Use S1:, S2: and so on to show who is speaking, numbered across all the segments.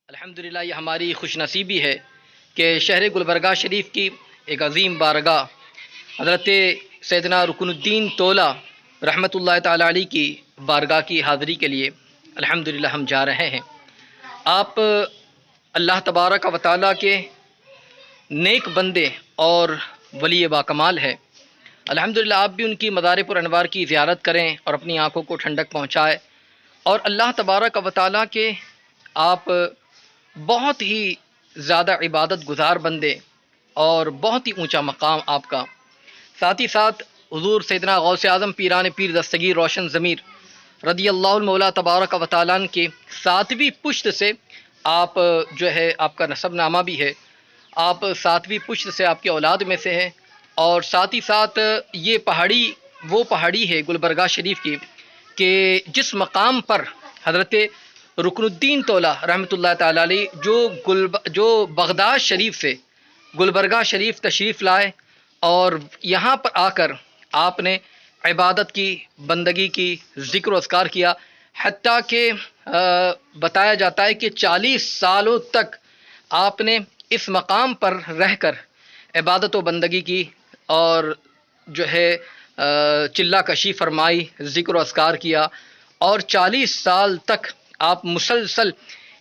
S1: الحمدللہ یہ ہماری خوش نصیبی ہے کہ شہر گلبرگہ شریف کی ایک عظیم بارگاہ حضرت سیدنا رکن الدین تولہ رحمۃ اللہ تعالی علیہ کی بارگاہ کی حاضری کے لیے الحمدللہ ہم جا رہے ہیں۔ آپ اللہ تبارک و تعالیٰ کے نیک بندے اور ولی باکمال ہے۔ الحمدللہ آپ بھی ان کی مزار پر انوار کی زیارت کریں اور اپنی آنکھوں کو ٹھنڈک پہنچائے، اور اللہ تبارک و تعالیٰ کے آپ بہت ہی زیادہ عبادت گزار بندے اور بہت ہی اونچا مقام آپ کا، ساتھ ہی ساتھ حضور سیدنا غوث اعظم پیران پیر دستگیر روشن ضمیر رضی اللہ المولا تبارک و تعالیٰ کے ساتویں پشت سے آپ جو ہے آپ کا نسب نامہ بھی ہے، آپ ساتویں پشت سے آپ کے اولاد میں سے ہے، اور ساتھ ہی ساتھ یہ پہاڑی وہ پہاڑی ہے گلبرگہ شریف کی کہ جس مقام پر حضرت رکن الدین تولہ رحمۃ اللہ تعالی علیہ جو بغداد شریف سے گلبرگہ شریف تشریف لائے، اور یہاں پر آ کر آپ نے عبادت کی، بندگی کی، ذکر و اذکار کیا، حتیٰ کہ بتایا جاتا ہے کہ 40 سالوں تک آپ نے اس مقام پر رہ کر عبادت و بندگی کی، اور جو ہے چلہ کشی فرمائی، ذکر و اذکار کیا، اور 40 سال تک آپ مسلسل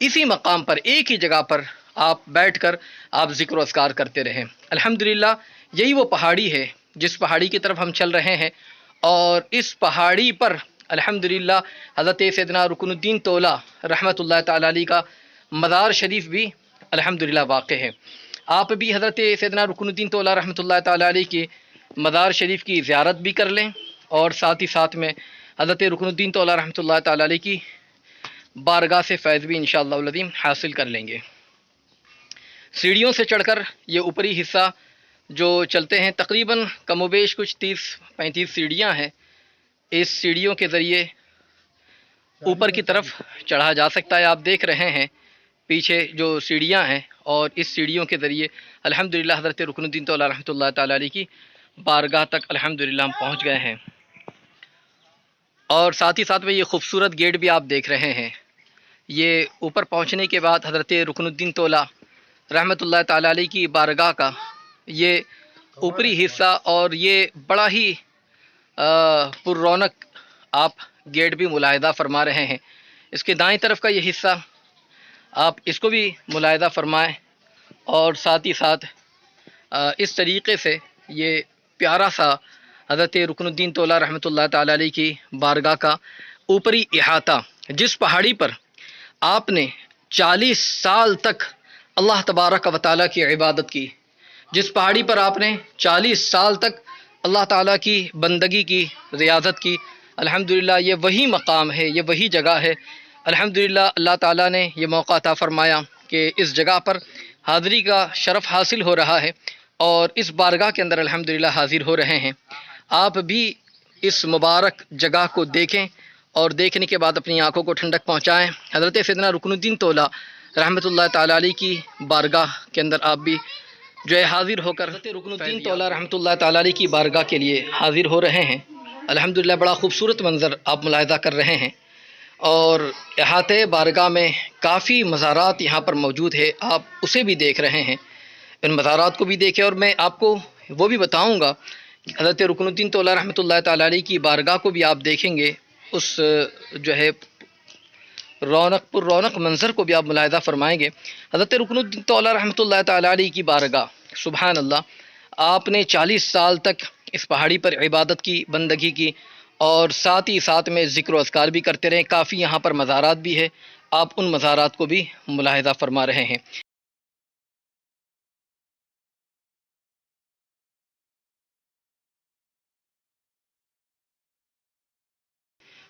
S1: اسی مقام پر ایک ہی جگہ پر آپ بیٹھ کر آپ ذکر و اذکار کرتے رہیں۔ الحمدللہ یہی وہ پہاڑی ہے جس پہاڑی کی طرف ہم چل رہے ہیں، اور اس پہاڑی پر الحمدللہ حضرت سیدنا رکن الدین تولہ رحمۃ اللہ تعالی علیہ کا مزار شریف بھی الحمدللہ واقع ہے۔ آپ بھی حضرت سیدنا رکن الدین تولہ رحمۃ اللہ تعالی علیہ کے مزار شریف کی زیارت بھی کر لیں، اور ساتھ ہی ساتھ میں حضرت رکن الدین تولہ رحمۃ اللہ تعالی علیہ کی بارگاہ سے فیض بھی انشاءاللہ العظیم حاصل کر لیں گے۔ سیڑھیوں سے چڑھ کر یہ اوپری حصہ جو چلتے ہیں، تقریباً کم و بیش کچھ 30-35 سیڑھیاں ہیں، اس سیڑھیوں کے ذریعے اوپر کی طرف چڑھا جا سکتا ہے۔ آپ دیکھ رہے ہیں پیچھے جو سیڑھیاں ہیں، اور اس سیڑھیوں کے ذریعے الحمدللہ حضرت رکن الدین تولہ رحمۃ اللہ تعالی علیہ کی بارگاہ تک الحمدللہ ہم پہنچ گئے ہیں، اور ساتھ ہی ساتھ میں یہ خوبصورت گیٹ بھی آپ دیکھ رہے ہیں۔ یہ اوپر پہنچنے کے بعد حضرت رکن الدین تولہ رحمۃ اللہ تعالی علیہ کی بارگاہ کا یہ اوپری حصہ، اور یہ بڑا ہی پر رونق آپ گیٹ بھی ملاحظہ فرما رہے ہیں۔ اس کے دائیں طرف کا یہ حصہ آپ اس کو بھی ملاحظہ فرمائیں، اور ساتھ ہی ساتھ اس طریقے سے یہ پیارا سا حضرت رکن الدین تولہ رحمۃ اللہ تعالی علیہ کی بارگاہ کا اوپری احاطہ، جس پہاڑی پر آپ نے 40 سال تک اللہ تبارک و تعالیٰ کی عبادت کی، جس پہاڑی پر آپ نے 40 سال تک اللہ تعالیٰ کی بندگی کی، ریاضت کی، الحمدللہ یہ وہی مقام ہے، یہ وہی جگہ ہے۔ الحمدللہ اللہ تعالیٰ نے یہ موقع عطا فرمایا کہ اس جگہ پر حاضری کا شرف حاصل ہو رہا ہے، اور اس بارگاہ کے اندر الحمدللہ حاضر ہو رہے ہیں۔ آپ بھی اس مبارک جگہ کو دیکھیں، اور دیکھنے کے بعد اپنی آنکھوں کو ٹھنڈک پہنچائیں۔ حضرت سیدنا رکن الدین تولہ رحمۃ اللہ تعالی علیہ کی بارگاہ کے اندر آپ بھی جو ہے حاضر ہو کر حضرت رکن الدین تولہ رحمۃ اللہ تعالی علیہ کی بارگاہ کے لیے حاضر ہو رہے ہیں۔ الحمدللہ بڑا خوبصورت منظر آپ ملاحظہ کر رہے ہیں، اور احاطے بارگاہ میں کافی مزارات یہاں پر موجود ہے، آپ اسے بھی دیکھ رہے ہیں۔ ان مزارات کو بھی دیکھیں، اور میں آپ کو وہ بھی بتاؤں گا کہ حضرت رکن الدین تولہ رحمۃ اللہ تعالی علیہ کی بارگاہ کو بھی آپ دیکھیں گے، اس جو ہے پر رونق منظر کو بھی آپ ملاحظہ فرمائیں گے۔ حضرت رکن الدین تولہ رحمۃ اللہ تعالی علیہ کی بارگاہ، سبحان اللہ، آپ نے 40 سال تک اس پہاڑی پر عبادت کی، بندگی کی، اور ساتھ ہی ساتھ میں ذکر و اذکار بھی کرتے رہے۔ کافی یہاں پر مزارات بھی ہے، آپ ان مزارات کو بھی ملاحظہ فرما رہے ہیں۔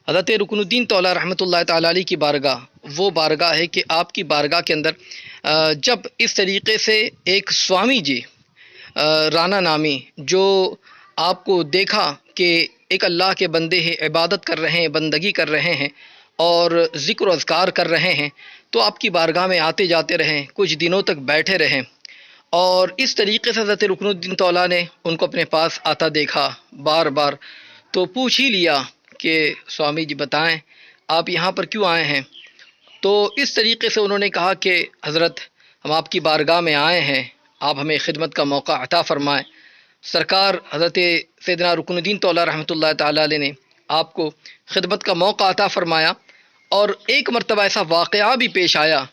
S1: حضرت رکن الدین تولہ رحمۃ اللہ تعالی علیہ کی بارگاہ وہ بارگاہ ہے کہ آپ کی بارگاہ کے اندر جب اس طریقے سے ایک سوامی جی رانا نامی جو آپ کو دیکھا کہ ایک اللہ کے بندے ہیں، عبادت کر رہے ہیں، بندگی کر رہے ہیں، اور ذکر و اذکار کر رہے ہیں، تو آپ کی بارگاہ میں آتے جاتے رہیں، کچھ دنوں تک بیٹھے رہیں، اور اس طریقے سے حضرت رکن الدین تولہ نے ان کو اپنے پاس آتا دیکھا بار بار، تو پوچھ ہی لیا کہ سوامی جی بتائیں آپ یہاں پر کیوں آئے ہیں؟ تو اس طریقے سے انہوں نے کہا کہ حضرت ہم آپ کی بارگاہ میں آئے ہیں، آپ ہمیں خدمت کا موقع عطا فرمائیں۔ سرکار حضرت سیدنا رکن الدین طولہ رحمۃ اللہ تعالیٰ علیہ نے آپ کو خدمت کا موقع عطا فرمایا، اور ایک مرتبہ ایسا واقعہ بھی پیش آیا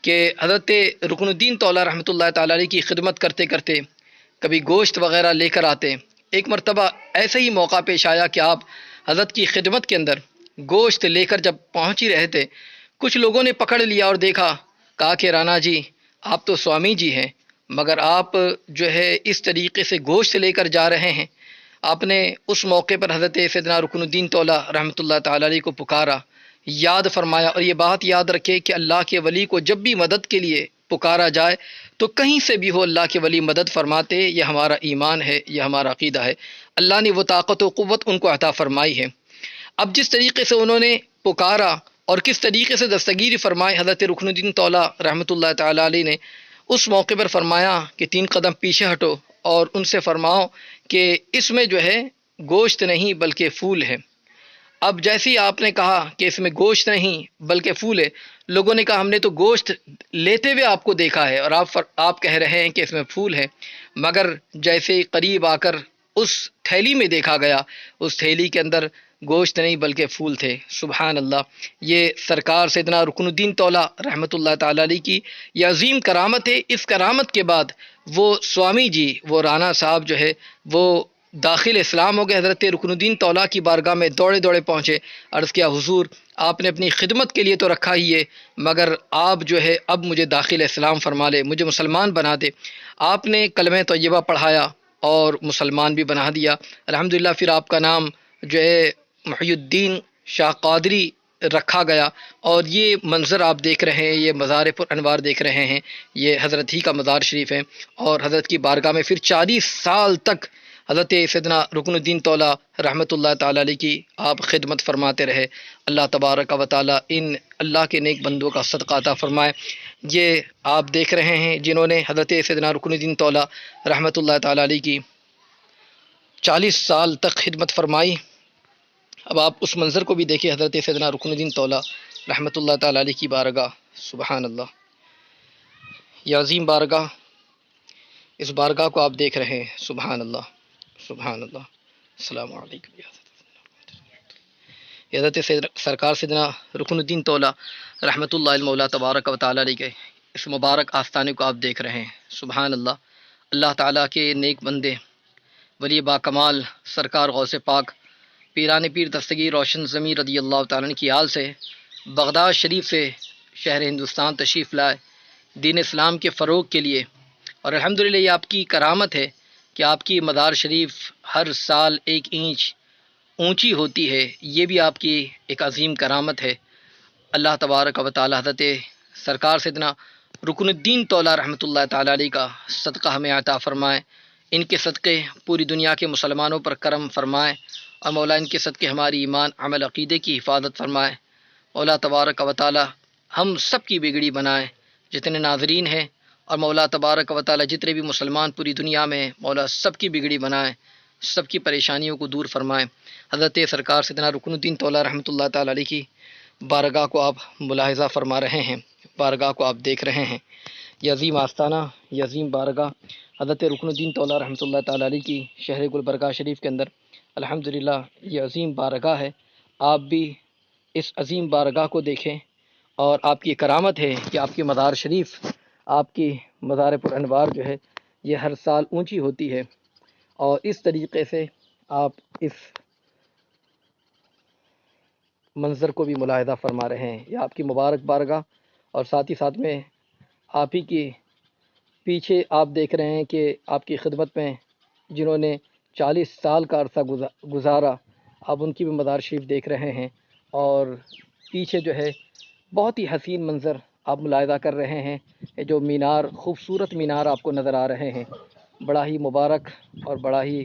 S1: کہ حضرت رکن الدین طولہ رحمۃ اللہ تعالیٰ علیہ کی خدمت کرتے کرتے کبھی گوشت وغیرہ لے کر آتے۔ ایک مرتبہ ایسا ہی موقع پیش آیا کہ آپ حضرت کی خدمت کے اندر گوشت لے کر جب پہنچ ہی رہے تھے، کچھ لوگوں نے پکڑ لیا اور دیکھا، کہا کہ رانا جی آپ تو سوامی جی ہیں، مگر آپ جو ہے اس طریقے سے گوشت لے کر جا رہے ہیں۔ آپ نے اس موقع پر حضرت سیدنا رکن الدین طولہ رحمۃ اللہ تعالیٰ علیہ کو پکارا، یاد فرمایا، اور یہ بات یاد رکھے کہ اللہ کے ولی کو جب بھی مدد کے لیے پکارا جائے تو کہیں سے بھی ہو اللہ کے ولی مدد فرماتے، یہ ہمارا ایمان ہے، یہ ہمارا عقیدہ ہے۔ اللہ نے وہ طاقت و قوت ان کو عطا فرمائی ہے۔ اب جس طریقے سے انہوں نے پکارا اور کس طریقے سے دستگیری فرمائی، حضرت رکن الدین طولہ رحمۃ اللہ تعالیٰ علیہ نے اس موقع پر فرمایا کہ 3 قدم پیچھے ہٹو اور ان سے فرماؤ کہ اس میں جو ہے گوشت نہیں بلکہ پھول ہے۔ اب جیسے ہی آپ نے کہا کہ اس میں گوشت نہیں بلکہ پھول ہے، لوگوں نے کہا ہم نے تو گوشت لیتے ہوئے آپ کو دیکھا ہے اور آپ کہہ رہے ہیں کہ اس میں پھول ہے، مگر جیسے ہی قریب آ کر اس تھیلی میں دیکھا گیا، اس تھیلی کے اندر گوشت نہیں بلکہ پھول تھے۔ سبحان اللہ، یہ سرکار سیدنا رکن الدین طولہ رحمۃ اللہ تعالیٰ علیہ کی یہ عظیم کرامت ہے۔ اس کرامت کے بعد وہ سوامی جی، وہ رانا صاحب جو ہے وہ داخل اسلام ہو گئے۔ حضرت رکن الدین طولہ کی بارگاہ میں دوڑے دوڑے پہنچے، عرض کیا حضور آپ نے اپنی خدمت کے لیے تو رکھا ہی ہے، مگر آپ جو ہے اب مجھے داخل اسلام فرما لے، مجھے مسلمان بنا دے۔ آپ نے کلمہ طیبہ پڑھایا اور مسلمان بھی بنا دیا الحمدللہ۔ پھر آپ کا نام جو ہے محی الدین شاہ قادری رکھا گیا، اور یہ منظر آپ دیکھ رہے ہیں، یہ مزار پر انوار دیکھ رہے ہیں، یہ حضرت ہی کا مزار شریف ہے۔ اور حضرت کی بارگاہ میں پھر 40 سال تک حضرت سیدنا رکن الدین طولہ رحمۃ اللہ تعالیٰ علیہ کی آپ خدمت فرماتے رہے۔ اللہ تبارک و تعالیٰ ان اللہ کے نیک بندوں کا صدقہ عطا فرمائے۔ یہ آپ دیکھ رہے ہیں جنہوں نے حضرت سیدنا رکن الدین طولہ رحمۃ اللہ تعالیٰ علیہ کی 40 سال تک خدمت فرمائی۔ اب آپ اس منظر کو بھی دیکھیں، حضرت سیدنا رکن الدین طولہ رحمۃ اللہ تعالیٰ علیہ کی بارگاہ، سبحان اللہ، یہ عظیم بارگاہ، اس بارگاہ کو آپ دیکھ رہے ہیں، سبحان اللہ سبحان اللہ۔ السلام علیکم۔ حضرت سرکار سیدنا رکن الدین طولہ رحمۃ اللہ المولا تبارک و تعالیٰ علیہ کے اس مبارک آستانے کو آپ دیکھ رہے ہیں، سبحان اللہ۔ اللہ تعالیٰ کے نیک بندے ولی با کمال سرکار غوث پاک پیران پیر دستگیر روشن ضمیر رضی اللہ تعالیٰ عنہ کی آل سے بغداد شریف سے شہر ہندوستان تشریف لائے دین اسلام کے فروغ کے لیے، اور الحمدللہ یہ آپ کی کرامت ہے کہ آپ کی مزار شریف ہر سال 1 انچ اونچی ہوتی ہے، یہ بھی آپ کی ایک عظیم کرامت ہے۔ اللہ تبارک و تعالی حضرت سرکار سیدنا رکن الدین طولہ رحمۃ اللہ تعالیٰ علیہ کا صدقہ ہمیں عطا فرمائے، ان کے صدقے پوری دنیا کے مسلمانوں پر کرم فرمائے، اور مولا ان کے صدقے ہماری ایمان عمل عقیدے کی حفاظت فرمائے۔ مولا تبارک و تعالی ہم سب کی بگڑی بنائے، جتنے ناظرین ہیں، اور مولا تبارک و تعالی جتنے بھی مسلمان پوری دنیا میں، مولا سب کی بگڑی بنائے، سب کی پریشانیوں کو دور فرمائے۔ حضرت سرکار سیدنا رکن الدین طولہ رحمۃ اللہ تعالی علیہ کی بارگاہ کو آپ ملاحظہ فرما رہے ہیں، بارگاہ کو آپ دیکھ رہے ہیں، یہ عظیم آستانہ، یہ عظیم بارگاہ حضرت رکن الدین طولہ رحمۃ اللہ تعالی علیہ کی شہر گلبرگہ شریف کے اندر الحمدللہ یہ عظیم بارگاہ ہے۔ آپ بھی اس عظیم بارگاہ کو دیکھیں، اور آپ کی کرامت ہے کہ آپ کی مزار شریف، آپ کی مزار پر انوار جو ہے یہ ہر سال اونچی ہوتی ہے، اور اس طریقے سے آپ اس منظر کو بھی ملاحظہ فرما رہے ہیں، یہ آپ کی مبارک بارگاہ، اور ساتھ ہی ساتھ میں آپ ہی کی پیچھے آپ دیکھ رہے ہیں کہ آپ کی خدمت میں جنہوں نے 40 سال کا عرصہ گزارا، آپ ان کی بھی مزار شریف دیکھ رہے ہیں، اور پیچھے جو ہے بہت ہی حسین منظر آپ ملاحظہ کر رہے ہیں، یہ جو مینار، خوبصورت مینار آپ کو نظر آ رہے ہیں، بڑا ہی مبارک اور بڑا ہی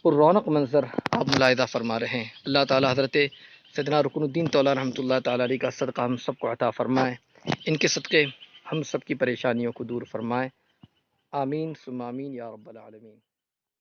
S1: پر رونق منظر آپ ملاحظہ فرما رہے ہیں۔ اللہ تعالی حضرت سیدنا رکن الدین طولہ رحمۃ اللہ تعالی علیہ کا صدقہ ہم سب کو عطا فرمائے، ان کے صدقے ہم سب کی پریشانیوں کو دور فرمائے، آمین ثم آمین یا رب العالمین۔